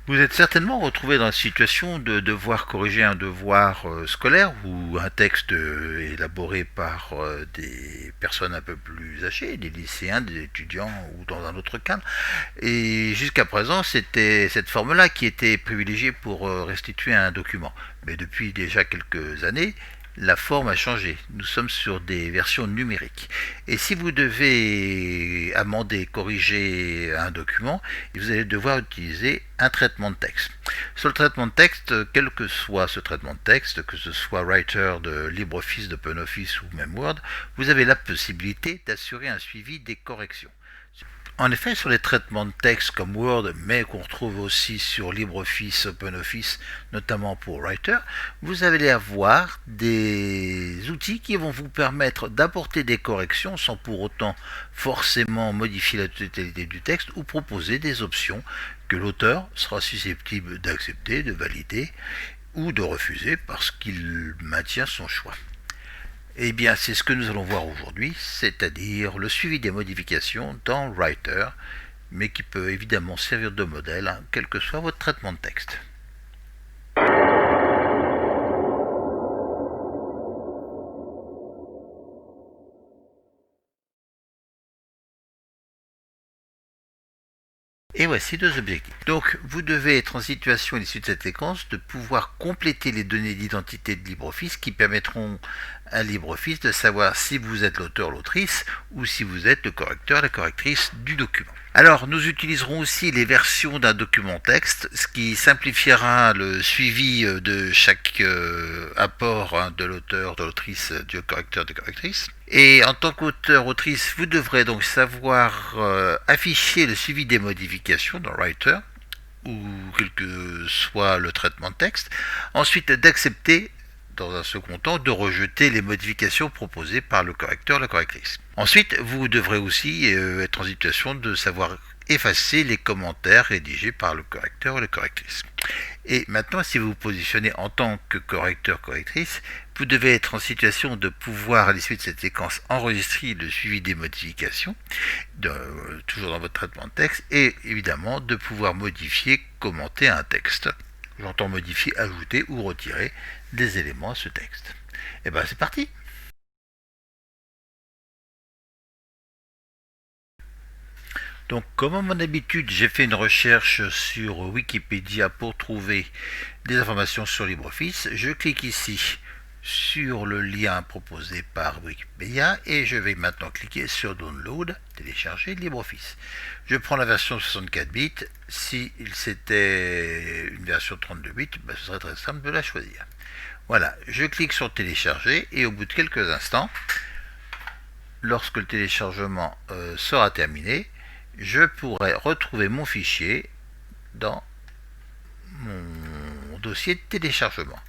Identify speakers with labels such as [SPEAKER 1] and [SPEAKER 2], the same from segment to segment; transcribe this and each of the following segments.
[SPEAKER 1] Vous êtes certainement retrouvé dans la situation de devoir corriger un devoir scolaire ou un texte élaboré par des personnes un peu plus âgées, des lycéens, des étudiants ou dans un autre cadre. Et jusqu'à présent, c'était cette forme-là qui était privilégiée pour restituer un document. Mais depuis déjà quelques années, la forme a changé. Nous sommes sur des versions numériques. Et si vous devez amender, corriger un document, vous allez devoir utiliser un traitement de texte. Sur le traitement de texte, quel que soit ce traitement de texte, que ce soit Writer de LibreOffice, d'OpenOffice ou même Word, vous avez la possibilité d'assurer un suivi des corrections. En effet, sur les traitements de texte comme Word, mais qu'on retrouve aussi sur LibreOffice, OpenOffice, notamment pour Writer, vous allez avoir des outils qui vont vous permettre d'apporter des corrections sans pour autant forcément modifier la totalité du texte ou proposer des options que l'auteur sera susceptible d'accepter, de valider ou de refuser parce qu'il maintient son choix. Eh bien, c'est ce que nous allons voir aujourd'hui, c'est-à-dire le suivi des modifications dans Writer, mais qui peut évidemment servir de modèle, quel que soit votre traitement de texte. Et voici deux objectifs. Donc, vous devez être en situation à l'issue de cette séquence de pouvoir compléter les données d'identité de LibreOffice qui permettront à LibreOffice de savoir si vous êtes l'auteur, l'autrice ou si vous êtes le correcteur, la correctrice du document. Alors, nous utiliserons aussi les versions d'un document texte, ce qui simplifiera le suivi de chaque apport de l'auteur, de l'autrice, du correcteur, de la correctrice. Et en tant qu'auteur-autrice, vous devrez donc savoir afficher le suivi des modifications dans Writer, ou quel que soit le traitement de texte. Ensuite, d'accepter, dans un second temps, de rejeter les modifications proposées par le correcteur, la correctrice. Ensuite, vous devrez aussi être en situation de savoir effacer les commentaires rédigés par le correcteur ou la correctrice. Et maintenant, si vous vous positionnez en tant que correcteur-correctrice, vous devez être en situation de pouvoir, à l'issue de cette séquence, enregistrer le suivi des modifications, toujours dans votre traitement de texte, et évidemment de pouvoir modifier, commenter un texte. J'entends modifier, ajouter ou retirer des éléments à ce texte. Et bien c'est parti. Donc, comme à mon habitude, j'ai fait une recherche sur Wikipédia pour trouver des informations sur LibreOffice. Je clique ici sur le lien proposé par Wikipédia et je vais maintenant cliquer sur Download, télécharger LibreOffice. Je prends la version 64 bits. Si c'était une version 32 bits, ce serait très simple de la choisir. Voilà, je clique sur télécharger et au bout de quelques instants, lorsque le téléchargement sera terminé, je pourrai retrouver mon fichier dans mon dossier de téléchargement.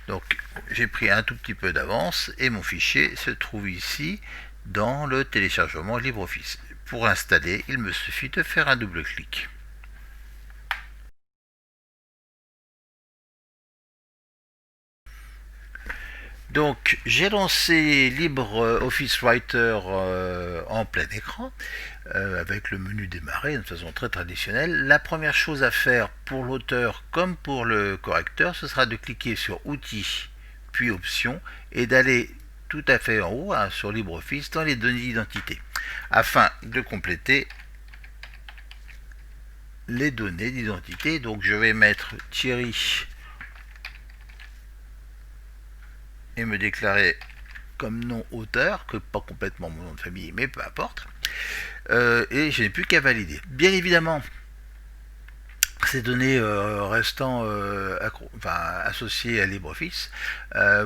[SPEAKER 1] Donc j'ai pris un tout petit peu d'avance et mon fichier se trouve ici dans le téléchargement LibreOffice. Pour installer, il me suffit de faire un double clic. Donc j'ai lancé LibreOffice Writer en plein écran avec le menu démarrer de façon très traditionnelle. La première chose à faire pour l'auteur comme pour le correcteur, ce sera de cliquer sur Outils puis Options et d'aller tout à fait en haut sur LibreOffice dans les données d'identité afin de compléter les données d'identité. Donc je vais mettre Thierry et me déclarer comme nom auteur, que pas complètement mon nom de famille, mais peu importe. Et je n'ai plus qu'à valider. Bien évidemment, ces données restant associées à LibreOffice,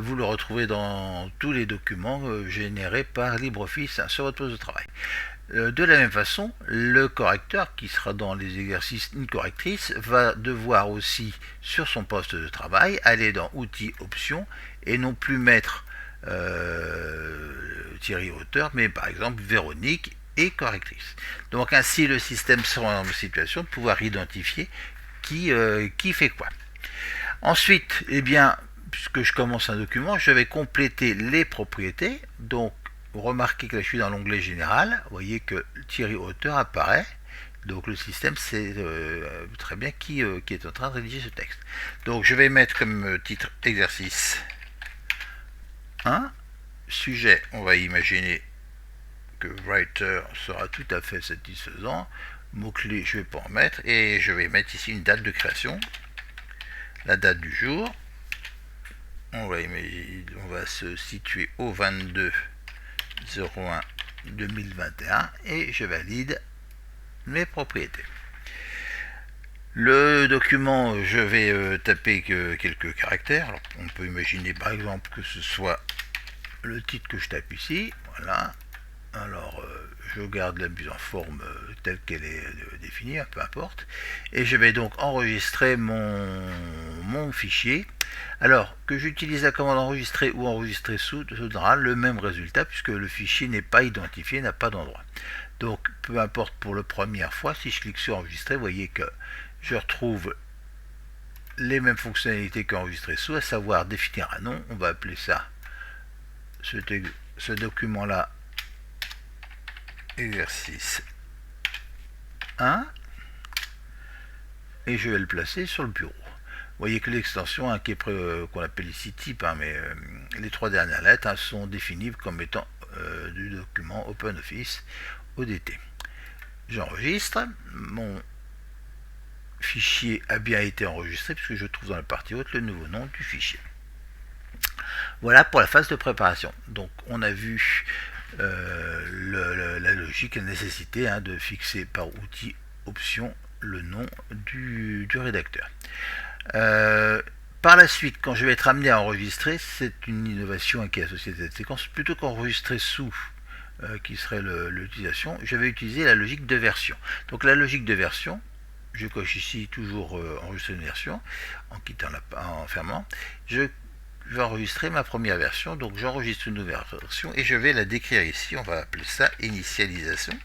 [SPEAKER 1] vous le retrouvez dans tous les documents générés par LibreOffice sur votre poste de travail. De la même façon, le correcteur qui sera dans les exercices une correctrice va devoir aussi sur son poste de travail aller dans Outils, Options et non plus mettre Thierry auteur, mais par exemple Véronique et correctrice. Donc ainsi le système sera en situation de pouvoir identifier qui fait quoi. Ensuite, eh bien, puisque je commence un document, je vais compléter les propriétés. Donc remarquez que là, je suis dans l'onglet général. Vous voyez que Thierry auteur apparaît Donc le système sait très bien qui est en train de rédiger ce texte. Donc je vais mettre comme titre exercice 1. Sujet, on va imaginer que writer sera tout à fait satisfaisant. Mot-clé, je ne vais pas en mettre. Et je vais mettre ici une date de création. La date du jour. On va se situer au 22/01/2021 et je valide mes propriétés. Le document, je vais taper quelques caractères. Alors, on peut imaginer par exemple que ce soit le titre que je tape ici. Voilà. Alors, je garde la mise en forme telle qu'elle est définie, peu importe. Et je vais donc enregistrer mon fichier. Alors, que j'utilise la commande enregistrer ou enregistrer sous donnera le même résultat puisque le fichier n'est pas identifié, n'a pas d'endroit. Donc, peu importe pour la première fois, si je clique sur enregistrer, vous voyez que je retrouve les mêmes fonctionnalités qu'enregistrer sous, à savoir définir un nom. On va appeler ça, ce document-là, exercice 1, et je vais le placer sur le bureau. Vous voyez que l'extension qu'on appelle ici type, mais les 3 dernières lettres sont définies comme étant du document OpenOffice ODT. J'enregistre, mon fichier a bien été enregistré puisque je trouve dans la partie haute le nouveau nom du fichier. Voilà pour la phase de préparation. Donc on a vu la logique, la nécessité de fixer par outil option le nom du rédacteur. Par la suite, quand je vais être amené à enregistrer, c'est une innovation qui est associée à cette séquence. Plutôt qu'enregistrer sous, qui serait l'utilisation, je vais utiliser la logique de version. Donc la logique de version, je coche ici toujours enregistrer une version, en fermant. Je vais enregistrer ma première version, donc j'enregistre une nouvelle version et je vais la décrire ici. On va appeler ça initialisation.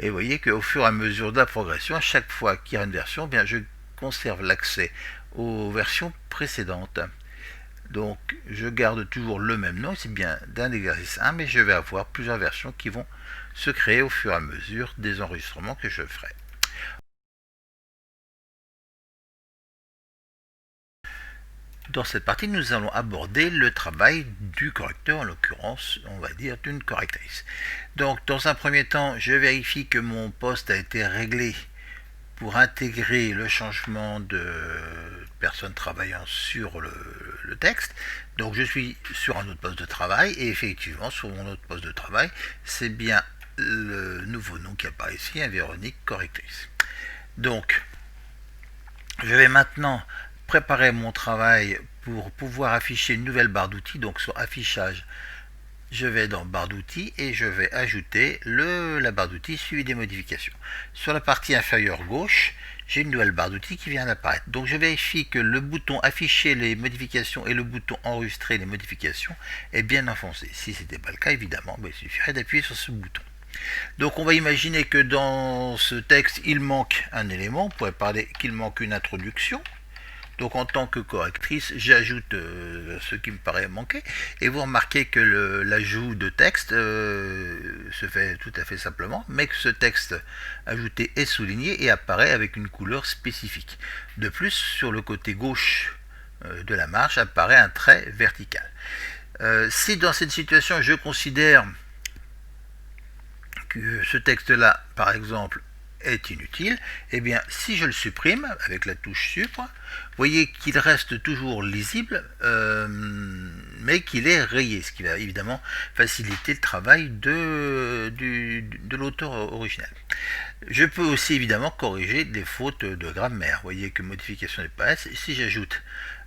[SPEAKER 1] Et vous voyez qu'au fur et à mesure de la progression, à chaque fois qu'il y a une version, bien je conserve l'accès aux versions précédentes. Donc je garde toujours le même nom, c'est bien d'un exercice 1, mais je vais avoir plusieurs versions qui vont se créer au fur et à mesure des enregistrements que je ferai. Dans cette partie, nous allons aborder le travail du correcteur, en l'occurrence, on va dire, d'une correctrice. Donc, dans un premier temps, je vérifie que mon poste a été réglé pour intégrer le changement de personne travaillant sur le texte. Donc, je suis sur un autre poste de travail et effectivement, sur mon autre poste de travail, c'est bien le nouveau nom qui apparaît ici, Véronique correctrice. Donc, je vais maintenant préparer mon travail pour pouvoir afficher une nouvelle barre d'outils. Donc sur affichage, je vais dans barre d'outils et je vais ajouter la barre d'outils suivie des modifications. Sur la partie inférieure gauche, j'ai une nouvelle barre d'outils qui vient d'apparaître. Donc je vérifie que le bouton afficher les modifications et le bouton enregistrer les modifications est bien enfoncé. Si ce n'était pas le cas, évidemment, il suffirait d'appuyer sur ce bouton. Donc on va imaginer que dans ce texte, il manque un élément. On pourrait parler qu'il manque une introduction. Donc en tant que correctrice, j'ajoute ce qui me paraît manquer. Et vous remarquez que l'ajout de texte se fait tout à fait simplement, mais que ce texte ajouté est souligné et apparaît avec une couleur spécifique. De plus, sur le côté gauche de la marge apparaît un trait vertical. Si dans cette situation, je considère que ce texte-là, par exemple, est inutile, eh bien si je le supprime avec la touche Supr, vous voyez qu'il reste toujours lisible, mais qu'il est rayé, ce qui va évidemment faciliter le travail de l'auteur original. Je peux aussi évidemment corriger des fautes de grammaire. Vous voyez que modification n'est pas S. Si j'ajoute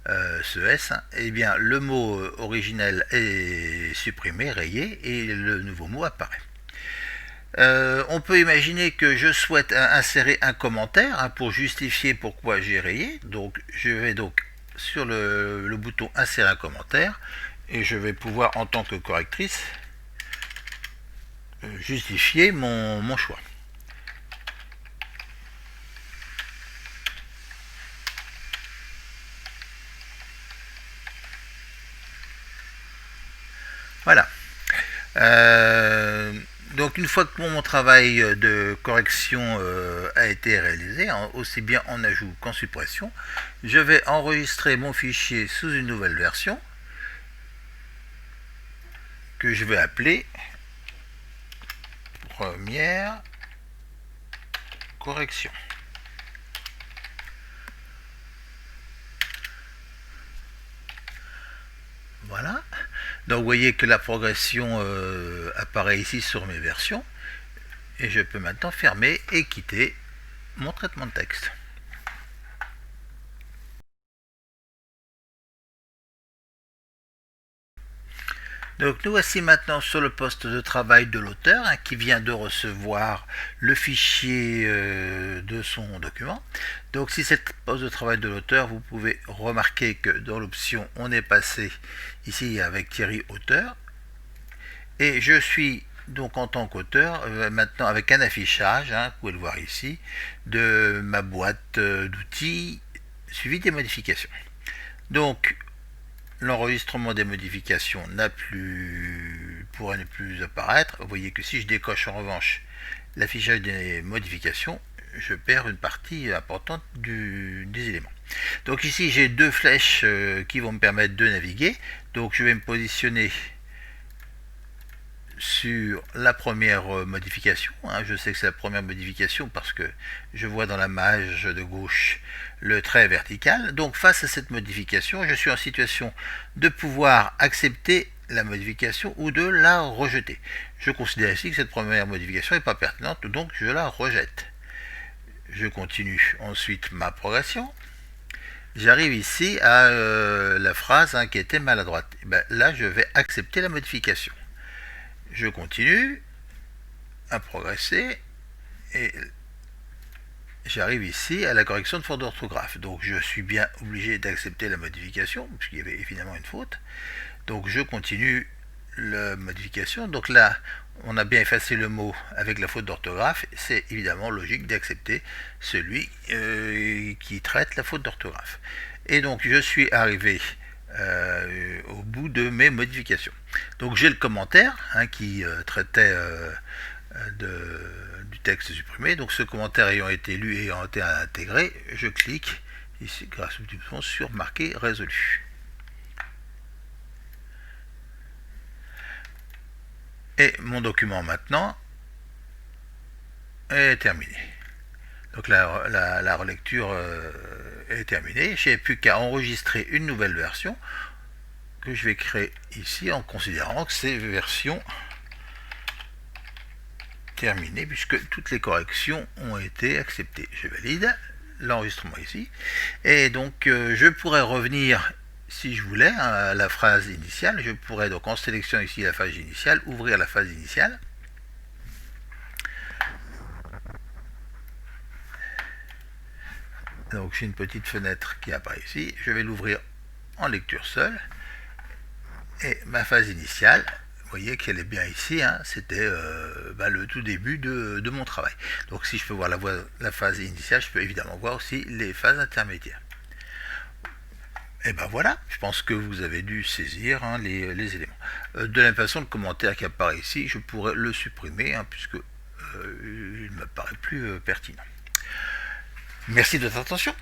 [SPEAKER 1] ce S, eh bien le mot originel est supprimé, rayé, et le nouveau mot apparaît. On peut imaginer que je souhaite insérer un commentaire pour justifier pourquoi j'ai rayé. Donc je vais donc sur le bouton insérer un commentaire et je vais pouvoir en tant que correctrice justifier mon choix. Voilà. Donc une fois que mon travail de correction a été réalisé, aussi bien en ajout qu'en suppression, je vais enregistrer mon fichier sous une nouvelle version que je vais appeler première correction. Voilà. Donc vous voyez que la progression apparaît ici sur mes versions. Et je peux maintenant fermer et quitter mon traitement de texte. Donc nous voici maintenant sur le poste de travail de l'auteur qui vient de recevoir le fichier de son document. Donc si c'est le poste de travail de l'auteur, vous pouvez remarquer que dans l'option on est passé ici avec Thierry auteur et je suis donc en tant qu'auteur maintenant avec un affichage, vous pouvez le voir ici, de ma boîte d'outils suivi des modifications. Donc l'enregistrement des modifications pourrait ne plus apparaître. Vous voyez que si je décoche en revanche l'affichage des modifications, je perds une partie importante des éléments. Donc ici j'ai deux flèches qui vont me permettre de naviguer. Donc je vais me positionner sur la première modification. Je sais que c'est la première modification parce que je vois dans la mage de gauche le trait vertical. Donc face à cette modification, je suis en situation de pouvoir accepter la modification ou de la rejeter. Je considère ici que cette première modification n'est pas pertinente, donc je la rejette. Je continue ensuite ma progression. J'arrive ici à la phrase qui était maladroite. Là, je vais accepter la modification. Je continue à progresser et j'arrive ici à la correction de faute d'orthographe. Donc je suis bien obligé d'accepter la modification puisqu'il y avait évidemment une faute. Donc je continue la modification. Donc là, on a bien effacé le mot avec la faute d'orthographe. C'est évidemment logique d'accepter celui qui traite la faute d'orthographe. Et donc je suis arrivé au bout de mes modifications. Donc j'ai le commentaire qui traitait du texte supprimé. Donc ce commentaire ayant été lu et ayant été intégré, je clique ici grâce au petit bouton sur marquer résolu. Et mon document maintenant est terminé. Donc la relecture est terminée. Je n'ai plus qu'à enregistrer une nouvelle version que je vais créer ici en considérant que c'est version terminée puisque toutes les corrections ont été acceptées. Je valide l'enregistrement ici et donc je pourrais revenir si je voulais à la phrase initiale. Je pourrais donc en sélectionnant ici la phrase initiale ouvrir la phrase initiale. Donc j'ai une petite fenêtre qui apparaît ici, je vais l'ouvrir en lecture seule et ma phase initiale, vous voyez qu'elle est bien ici, c'était le tout début de mon travail. Donc si je peux voir la phase initiale, je peux évidemment voir aussi les phases intermédiaires. Et ben voilà, je pense que vous avez dû saisir les éléments. De la même façon, le commentaire qui apparaît ici, je pourrais le supprimer puisque il ne me paraît plus pertinent. Merci de votre attention.